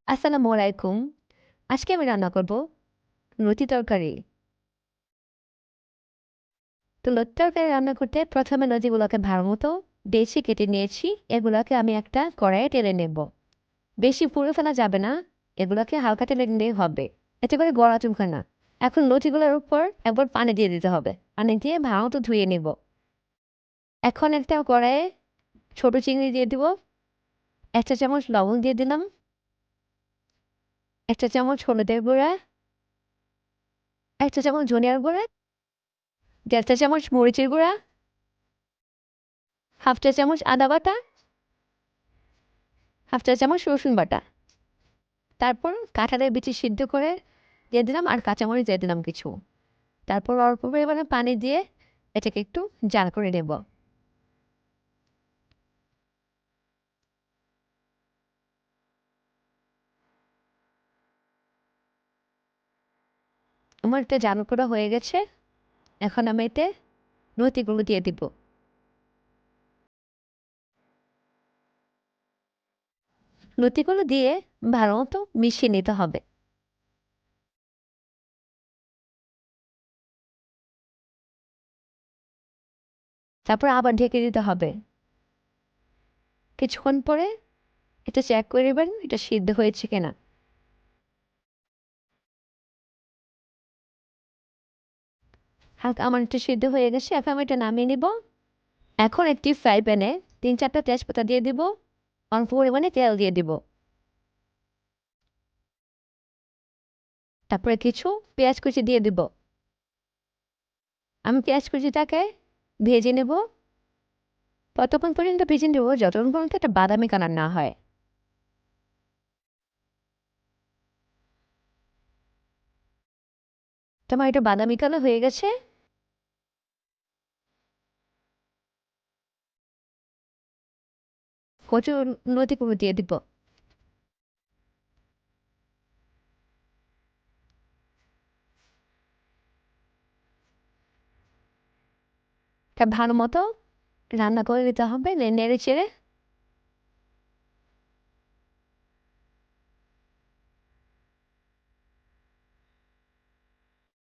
আসসালামু আলাইকুম। আজকে আমি রান্না করব লতি তরকারি। তো লতি তরকারি রান্না করতে প্রথমে লতিগুলোকে ভালোমতো বেছে কেটে নিয়েছি। এগুলাকে আমি একটা কড়াইয়ে ঢেলে নেব। বেশি পুড়ে ফেলা যাবে না। এগুলাকে হালকা তেলে নিলেই হবে। এতে করে গলা চুলবে না। এখন লতিগুলোর উপর একবার পানি দিয়ে দিতে হবে। পানি দিয়ে ভালোমতো ধুয়ে নেব। এখন একটা কড়াইয়ে ছোট চিংড়ি দিয়ে দিব। ১ চা চামচ লবণ দিয়ে দিলাম। ১ চা চামচ হলুদের গুঁড়া, ১ চা চামচ ধনিয়ার গুঁড়া, ১.৫ চা চামচ মরিচের গুঁড়া, হাফ চা চামচ আদা বাটা, হাফ চা চামচ রসুন বাটা। তারপর কাঁঠালের বিচি সিদ্ধ করে দিয়ে দিলাম আর কাঁচামরিচ দিয়ে দিলাম কিছু। তারপর অল্প পরিমাণে পানি দিয়ে এটাকে একটু জাল করে নেব। আমার এটা জাল করা হয়ে গেছে। এখন আমি এতে লতিগুলো দিয়ে দিব। লতিগুলো দিয়ে ভালো মতো মিশিয়ে নিতে হবে। তারপর আবার ঢেকে দিতে হবে। কিছুক্ষণ পরে এটা চেক করে নেবেন এটা সিদ্ধ হয়েছে কিনা। হালকা আমার এটা সিদ্ধ হয়ে গেছে। এখন আমি এটা নামিয়ে নিব। এখন একটি ফ্রাই প্যানে ৩-৪টা তেজপাতা দিয়ে দিব। অল্প পরিমাণে তেল দিয়ে দিব। তারপরে কিছু পেঁয়াজ কুচি দিয়ে দিব। আমি পেঁয়াজ কুচিটাকে ভেজে নেব। ততক্ষণ পর্যন্ত ভেজে নেব যতক্ষণ পর্যন্ত একটা বাদামি কালার না হয়। তো আমার এটা বাদামি কালার হয়ে গেছে। কচু লতিগুলো দিয়ে দিব। তা ভালো মতো রান্না করে নিতে হবে নেড়ে চেড়ে।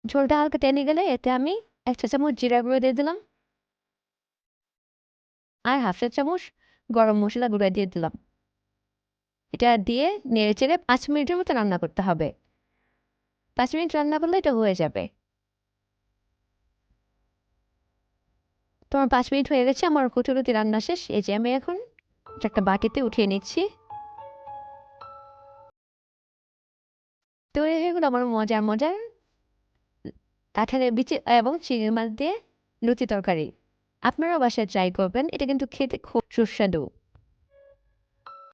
ঝোলটা হালকা টেনে গেলে এতে আমি ১ চা চামচ জিরা গুঁড়ো দিয়ে দিলাম আর হাফ চা চামচ গরম মশলা গুঁড়ো দিয়ে দিলাম। এটা দিয়ে নেড়ে চেড়ে ৫ মিনিটের মতো রান্না করতে হবে। ৫ মিনিট রান্না করলে এটা হয়ে যাবে। তোমার ৫ মিনিট হয়ে গেছে। আমার কচুলতি রান্না শেষ। এই যে আমি এখন এটা একটা বাটিতে উঠিয়ে নিচ্ছি। তৈরি হয়ে গেলো আমার মজার মজার কাঁঠালের বিচি এবং চিংড়ি মাছ দিয়ে লুচি তরকারি। আপনারাও বাসায় ট্রাই করবেন। এটা কিন্তু খেতে খুব সুস্বাদু।